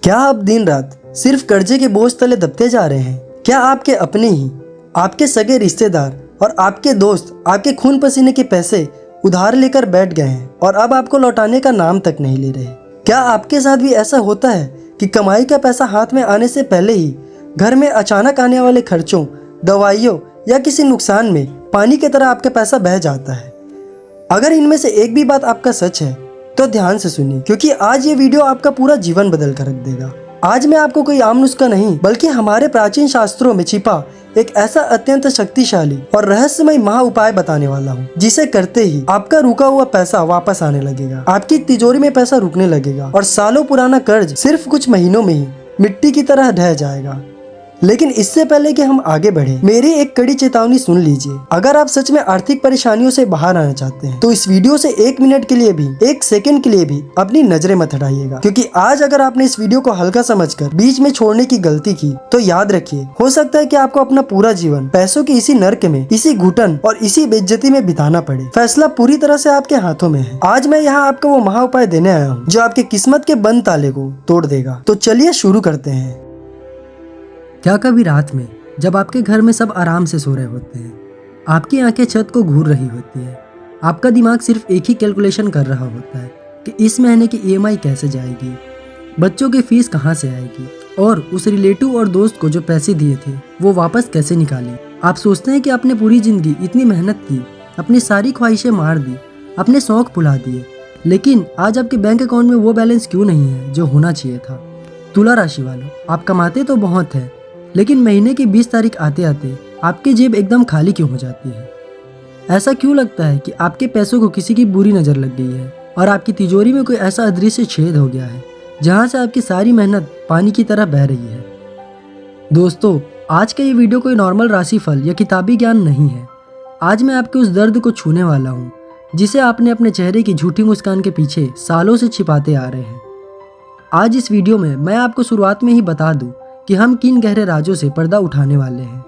क्या आप दिन रात सिर्फ कर्जे के बोझ तले दबते जा रहे हैं? क्या आपके अपने ही, आपके सगे रिश्तेदार और आपके दोस्त आपके खून पसीने के पैसे उधार लेकर बैठ गए हैं और अब आपको लौटाने का नाम तक नहीं ले रहे? क्या आपके साथ भी ऐसा होता है कि कमाई का पैसा हाथ में आने से पहले ही घर में अचानक आने वाले खर्चों, दवाइयों या किसी नुकसान में पानी की तरह आपका पैसा बह जाता है? अगर इनमें से एक भी बात आपका सच है तो ध्यान से सुनिए, क्योंकि आज ये वीडियो आपका पूरा जीवन बदल कर रख देगा। आज मैं आपको कोई आम नुस्खा नहीं बल्कि हमारे प्राचीन शास्त्रों में छिपा एक ऐसा अत्यंत शक्तिशाली और रहस्यमय महा उपाय बताने वाला हूँ, जिसे करते ही आपका रुका हुआ पैसा वापस आने लगेगा, आपकी तिजोरी में पैसा रुकने लगेगा और सालों पुराना कर्ज सिर्फ कुछ महीनों में ही मिट्टी की तरह ढह जाएगा। लेकिन इससे पहले कि हम आगे बढ़े, मेरी एक कड़ी चेतावनी सुन लीजिए। अगर आप सच में आर्थिक परेशानियों से बाहर आना चाहते हैं तो इस वीडियो से 1 मिनट के लिए भी, 1 सेकंड के लिए भी अपनी नजरें मत हटाइएगा, क्योंकि आज अगर आपने इस वीडियो को हल्का समझकर बीच में छोड़ने की गलती की तो याद रखिए, हो सकता है कि आपको अपना पूरा जीवन पैसों की इसी नर्क में, इसी घुटन और इसी बेइज्जती में बिताना पड़े। फैसला पूरी तरह से आपके हाथों में है। आज मैं यहाँ आपको वो महा उपाय देने आया हूँ जो आपके किस्मत के बंद ताले को तोड़ देगा। तो चलिए शुरू करते हैं। क्या कभी रात में जब आपके घर में सब आराम से सो रहे होते हैं, आपकी आंखें छत को घूर रही होती है, आपका दिमाग सिर्फ एक ही कैलकुलेशन कर रहा होता है कि इस महीने की ईएमआई कैसे जाएगी, बच्चों की फीस कहाँ से आएगी और उस रिलेटिव और दोस्त को जो पैसे दिए थे वो वापस कैसे निकालें? आप सोचते हैं कि आपने पूरी जिंदगी इतनी मेहनत की, अपनी सारी ख्वाहिशें मार दी, अपने शौक भुला दिए, लेकिन आज आपके बैंक अकाउंट में वो बैलेंस क्यों नहीं है जो होना चाहिए था? तुला राशि वालों, आप कमाते तो बहुत है, लेकिन महीने की 20 तारीख आते आते आपकी जेब एकदम खाली क्यों हो जाती है? ऐसा क्यों लगता है कि आपके पैसों को किसी की बुरी नज़र लग गई है और आपकी तिजोरी में कोई ऐसा अदृश्य छेद हो गया है जहां से आपकी सारी मेहनत पानी की तरह बह रही है? दोस्तों, आज का ये वीडियो कोई नॉर्मल राशिफल या किताबी ज्ञान नहीं है। आज मैं आपके उस दर्द को छूने वाला हूँ जिसे आपने अपने चेहरे की झूठी मुस्कान के पीछे सालों से छिपाते आ रहे हैं। आज इस वीडियो में मैं आपको शुरुआत में ही बता दूं कि हम किन गहरे राजों से पर्दा उठाने वाले हैं।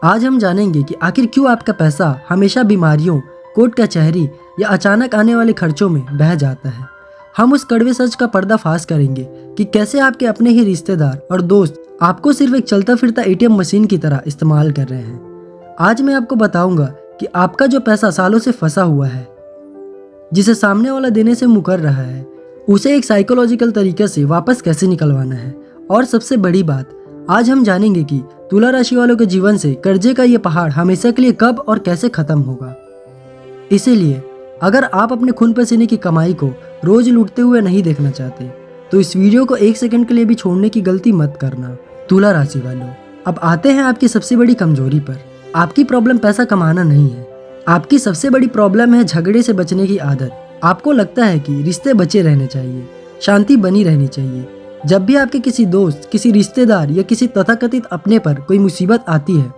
आज हम जानेंगे कि आखिर क्यों आपका पैसा हमेशा बीमारियों, कोर्ट कचहरी या अचानक आने वाले खर्चों में बह जाता है। हम उस कड़वे सच का पर्दाफाश करेंगे कि कैसे आपके अपने ही रिश्तेदार और दोस्त आपको सिर्फ एक चलता फिरता एटीएम मशीन की तरह इस्तेमाल कर रहे हैं। आज मैं आपको बताऊंगा कि आपका जो पैसा सालों से फंसा हुआ है, जिसे सामने वाला देने से मुकर रहा है, उसे एक साइकोलॉजिकल तरीके से वापस कैसे निकलवाना है। और सबसे बड़ी बात, आज हम जानेंगे कि तुला राशि वालों के जीवन से कर्जे का ये पहाड़ हमेशा के लिए कब और कैसे खत्म होगा। इसीलिए अगर आप अपने खून पसीने की कमाई को रोज लूटते हुए नहीं देखना चाहते तो इस वीडियो को 1 सेकंड के लिए भी छोड़ने की गलती मत करना। तुला राशि वालों, अब आते हैं आपकी सबसे बड़ी कमजोरी पर। आपकी प्रॉब्लम पैसा कमाना नहीं है, आपकी सबसे बड़ी प्रॉब्लम है झगड़े से बचने की आदत। आपको लगता है कि रिश्ते बचे रहने चाहिए, शांति बनी रहनी चाहिए। जब भी आपके किसी दोस्त, किसी रिश्तेदार या किसी तथाकथित अपने पर कोई मुसीबत आती है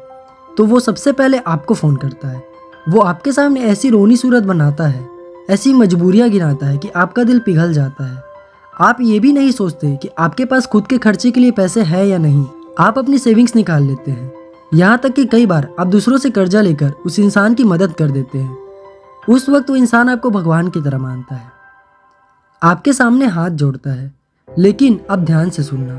तो वो सबसे पहले आपको फ़ोन करता है। वो आपके सामने ऐसी रोनी सूरत बनाता है, ऐसी मजबूरियां गिनाता है कि आपका दिल पिघल जाता है। आप ये भी नहीं सोचते कि आपके पास खुद के खर्चे के लिए पैसे हैं या नहीं। आप अपनी सेविंग्स निकाल लेते हैं, यहाँ तक कि कई बार आप दूसरों से कर्जा लेकर उस इंसान की मदद कर देते हैं। उस वक्त वो इंसान आपको भगवान की तरह मानता है, आपके सामने हाथ जोड़ता है। लेकिन अब ध्यान से सुनना,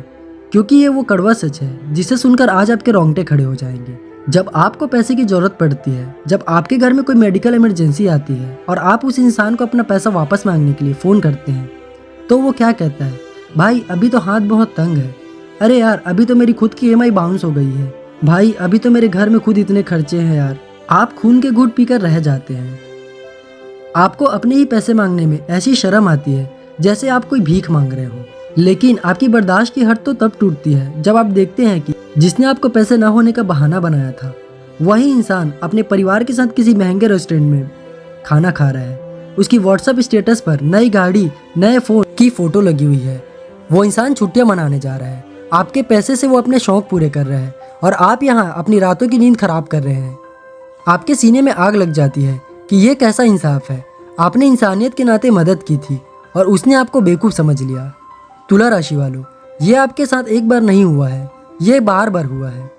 क्योंकि ये वो कड़वा सच है जिसे सुनकर आज आपके रोंगटे खड़े हो जाएंगे। जब आपको पैसे की जरूरत पड़ती है, जब आपके घर में कोई मेडिकल इमरजेंसी आती है और आप उस इंसान को अपना पैसा वापस मांगने के लिए फ़ोन करते हैं, तो वो क्या कहता है? भाई अभी तो हाथ बहुत तंग है। अरे यार, अभी तो मेरी खुद की ईएमआई बाउंस हो गई है। भाई अभी तो मेरे घर में खुद इतने खर्चे हैं यार। आप खून के घूंट पीकर रह जाते हैं। आपको अपने ही पैसे मांगने में ऐसी शर्म आती है जैसे आप कोई भीख मांग रहे हो। लेकिन आपकी बर्दाश्त की हद तो तब टूटती है जब आप देखते हैं कि जिसने आपको पैसे ना होने का बहाना बनाया था, वही इंसान अपने परिवार के साथ किसी महंगे रेस्टोरेंट में खाना खा रहा है। उसकी व्हाट्सएप स्टेटस पर नई गाड़ी, नए फ़ोन की फ़ोटो लगी हुई है। वो इंसान छुट्टियां मनाने जा रहा है। आपके पैसे से वो अपने शौक पूरे कर रहा है और आप यहाँ अपनी रातों की नींद खराब कर रहे हैं। आपके सीने में आग लग जाती है कि ये कैसा इंसाफ है। आपने इंसानियत के नाते मदद की थी और उसने आपको बेवकूफ़ समझ लिया। तुला राशि वालों, ये आपके साथ एक बार नहीं हुआ है, ये बार बार हुआ है।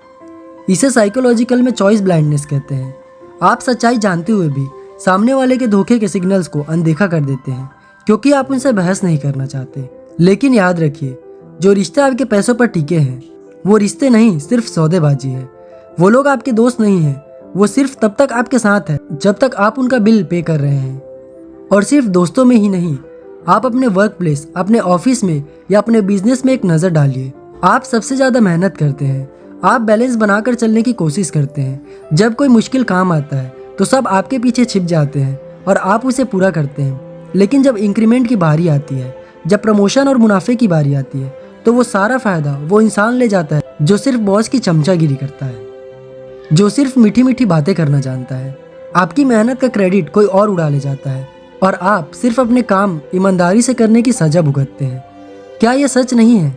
इसे साइकोलॉजिकल में चॉइस ब्लाइंडनेस कहते हैं। आप सच्चाई जानते हुए भी सामने वाले के धोखे के सिग्नल्स को अनदेखा कर देते हैं क्योंकि आप उनसे बहस नहीं करना चाहते। लेकिन याद रखिए, जो रिश्ते आपके पैसों पर टिके हैं वो रिश्ते नहीं, सिर्फ सौदेबाजी है। वो लोग आपके दोस्त नहीं हैं, वो सिर्फ तब तक आपके साथ है जब तक आप उनका बिल पे कर रहे हैं। और सिर्फ दोस्तों में ही नहीं, आप अपने वर्क प्लेस, अपने ऑफिस में या अपने बिजनेस में एक नज़र डालिए। आप सबसे ज़्यादा मेहनत करते हैं, आप बैलेंस बनाकर चलने की कोशिश करते हैं। जब कोई मुश्किल काम आता है तो सब आपके पीछे छिप जाते हैं और आप उसे पूरा करते हैं। लेकिन जब इंक्रीमेंट की बारी आती है, जब प्रमोशन और मुनाफे की बारी आती है, तो वो सारा फायदा वो इंसान ले जाता है जो सिर्फ बॉस की चमचागिरी करता है, जो सिर्फ मीठी मीठी बातें करना जानता है। आपकी मेहनत का क्रेडिट कोई और उड़ा ले जाता है और आप सिर्फ अपने काम ईमानदारी से करने की सजा भुगतते हैं। क्या ये सच नहीं है?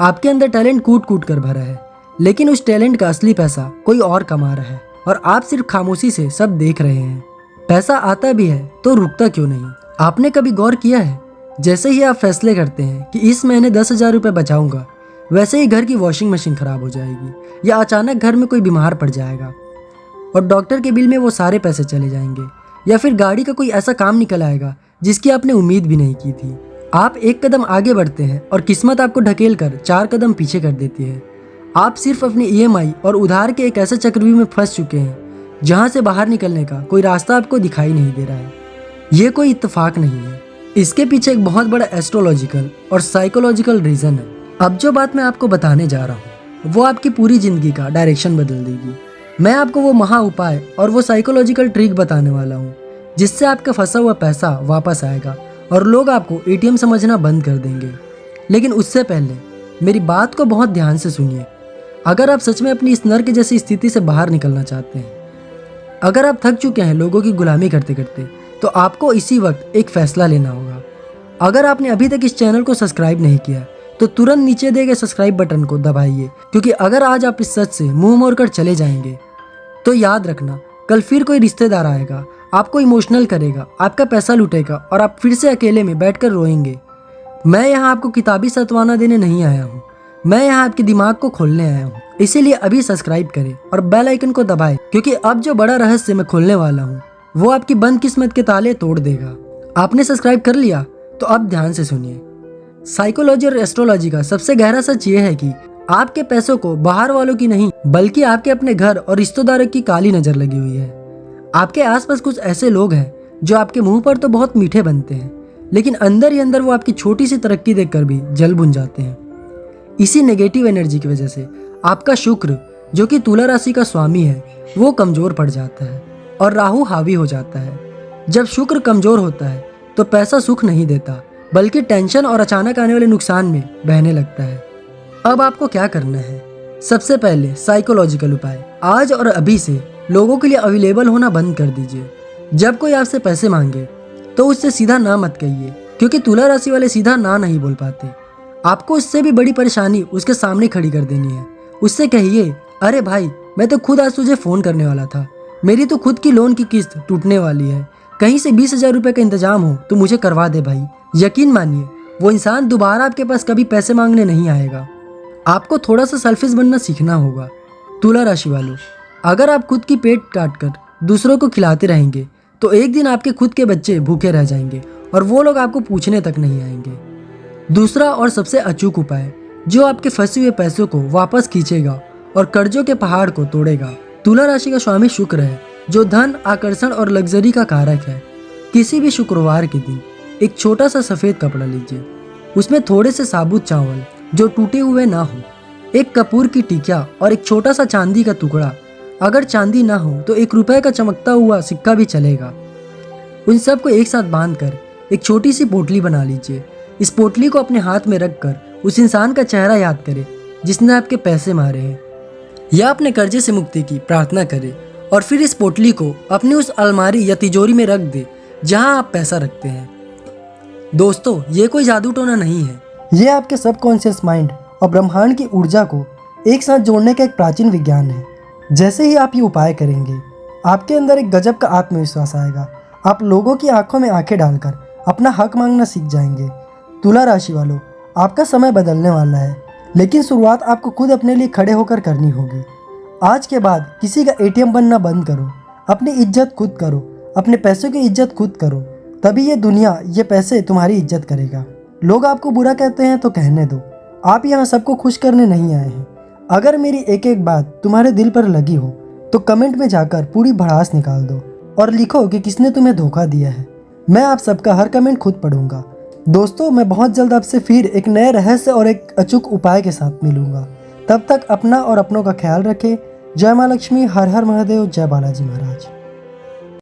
आपके अंदर टैलेंट कूट कूट कर भरा है, लेकिन उस टैलेंट का असली पैसा कोई और कमा रहा है और आप सिर्फ खामोशी से सब देख रहे हैं। पैसा आता भी है तो रुकता क्यों नहीं? आपने कभी गौर किया है, जैसे ही आप फैसले करते हैं कि इस महीने 10,000 रुपये बचाऊंगा, वैसे ही घर की वॉशिंग मशीन खराब हो जाएगी या अचानक घर में कोई बीमार पड़ जाएगा और डॉक्टर के बिल में वो सारे पैसे चले जाएंगे, या फिर गाड़ी का कोई ऐसा काम निकल आएगा जिसकी आपने उम्मीद भी नहीं की थी। आप एक कदम आगे बढ़ते हैं और किस्मत आपको ढकेल कर 4 कदम पीछे कर देती है। आप सिर्फ अपनी EMI और उधार के एक ऐसे चक्रव्यूह में फंस चुके हैं जहां से बाहर निकलने का कोई रास्ता आपको दिखाई नहीं दे रहा है। ये कोई इत्तेफाक नहीं है, इसके पीछे एक बहुत बड़ा एस्ट्रोलॉजिकल और साइकोलॉजिकल रीज़न है। अब जो बात मैं आपको बताने जा रहा हूँ वो आपकी पूरी ज़िंदगी का डायरेक्शन बदल देगी। मैं आपको वो महा उपाय और वो साइकोलॉजिकल ट्रिक बताने वाला हूँ जिससे आपका फंसा हुआ पैसा वापस आएगा और लोग आपको ATM समझना बंद कर देंगे। लेकिन उससे पहले मेरी बात को बहुत ध्यान से सुनिए। अगर आप सच में अपनी इस नर्क जैसी स्थिति से बाहर निकलना चाहते हैं, अगर आप थक चुके हैं लोगों की गुलामी करते करते, तो आपको इसी वक्त एक फैसला लेना होगा। अगर आपने अभी तक इस चैनल को सब्सक्राइब नहीं किया तो तुरंत नीचे दिए गए सब्सक्राइब बटन को दबाइए, क्योंकि अगर आज आप इस सच से मुंह मोड़कर चले जाएंगे तो याद रखना, कल फिर कोई रिश्तेदार आएगा, आपको इमोशनल करेगा, आपका पैसा लूटेगा और आप फिर से अकेले में बैठकर रोएंगे। मैं यहाँ आपको किताबी सत्वाना देने नहीं आया हूँ, मैं यहाँ आपके दिमाग को खोलने आया हूँ। इसीलिए अभी सब्सक्राइब करें और बेल आइकन को दबाएं, क्योंकि अब जो बड़ा रहस्य मैं खोलने वाला हूँ वो आपकी बंद किस्मत के ताले तोड़ देगा। आपने सब्सक्राइब कर लिया तो अब ध्यान से सुनिए। साइकोलॉजी और एस्ट्रोलॉजी का सबसे गहरा सच ये है कि आपके पैसों को बाहर वालों की नहीं, बल्कि आपके अपने घर और रिश्तेदारों की काली नजर लगी हुई है। आपके आसपास कुछ ऐसे लोग हैं जो आपके मुंह पर तो बहुत मीठे बनते हैं, लेकिन अंदर ही अंदर वो आपकी छोटी सी तरक्की देखकर भी जल भुन जाते हैं। इसी नेगेटिव एनर्जी की वजह से आपका शुक्र, जो कि तुला राशि का स्वामी है, वो कमजोर पड़ जाता है और राहु हावी हो जाता है। जब शुक्र कमजोर होता है तो पैसा सुख नहीं देता, बल्कि टेंशन और अचानक आने वाले नुकसान में बहने लगता है। अब आपको क्या करना है? सबसे पहले साइकोलॉजिकल उपाय। आज और अभी से लोगों के लिए अवेलेबल होना बंद कर दीजिए। जब कोई आपसे पैसे मांगे तो उससे सीधा ना मत कहिए, क्योंकि तुला राशि वाले सीधा ना नहीं बोल पाते। आपको इससे भी बड़ी परेशानी उसके सामने खड़ी कर देनी है। उससे कहिए, अरे भाई, मैं तो खुद आज तुझे फ़ोन करने वाला था, मेरी तो खुद की लोन की किस्त टूटने वाली है, कहीं से 20,000 रुपये का इंतजाम हो तो मुझे करवा दे भाई। यकीन मानिए, वो इंसान दोबारा आपके पास कभी पैसे मांगने नहीं आएगा। आपको थोड़ा सा सेल्फिश बनना सीखना होगा। तुला राशि वालों, अगर आप खुद की पेट काट कर दूसरों को खिलाते रहेंगे तो एक दिन आपके खुद के बच्चे भूखे रह जाएंगे और वो लोग आपको पूछने तक नहीं आएंगे। दूसरा और सबसे अचूक उपाय जो आपके फंसे हुए पैसों को वापस खींचेगा और कर्जों के पहाड़ को तोड़ेगा। तुला राशि का स्वामी शुक्र है, जो धन, आकर्षण और लग्जरी का कारक है। किसी भी शुक्रवार के दिन एक छोटा सा सफ़ेद कपड़ा लीजिए, उसमें थोड़े से साबुत चावल जो टूटे हुए ना हो, एक कपूर की टिकिया और एक छोटा सा चांदी का टुकड़ा, अगर चांदी ना हो तो 1 रुपये का चमकता हुआ सिक्का भी चलेगा। उन सब को एक साथ बांधकर एक छोटी सी पोटली बना लीजिए। इस पोटली को अपने हाथ में रखकर उस इंसान का चेहरा याद करें जिसने आपके पैसे मारे हैं, या अपने कर्जे से मुक्ति की प्रार्थना करें और फिर इस पोटली को अपनी उस अलमारी या तिजोरी में रख दे जहां आप पैसा रखते हैं। दोस्तों, ये कोई जादू टोना नहीं है, ये आपके सबकॉन्शियस माइंड और ब्रह्मांड की ऊर्जा को एक साथ जोड़ने का एक प्राचीन विज्ञान है। जैसे ही आप ये उपाय करेंगे, आपके अंदर एक गजब का आत्मविश्वास आएगा। आप लोगों की आंखों में आंखें डालकर अपना हक मांगना सीख जाएंगे। तुला राशि वालों, आपका समय बदलने वाला है, लेकिन शुरुआत आपको खुद अपने लिए खड़े होकर करनी होगी। आज के बाद किसी का ATM बनना बंद करो, अपनी इज्जत खुद करो, अपने पैसों की इज्जत खुद करो, तभी ये दुनिया, ये पैसे तुम्हारी इज्जत करेगा। लोग आपको बुरा कहते हैं तो कहने दो, आप यहाँ सबको खुश करने नहीं आए हैं। अगर मेरी एक एक बात तुम्हारे दिल पर लगी हो तो कमेंट में जाकर पूरी भड़ास निकाल दो और लिखो कि किसने तुम्हें धोखा दिया है। मैं आप सबका हर कमेंट खुद पढ़ूंगा। दोस्तों, मैं बहुत जल्द आपसे फिर एक नए रहस्य और एक अचूक उपाय के साथ मिलूंगा। तब तक अपना और अपनों का ख्याल रखें। जय माँ लक्ष्मी, हर हर महादेव, जय बालाजी महाराज।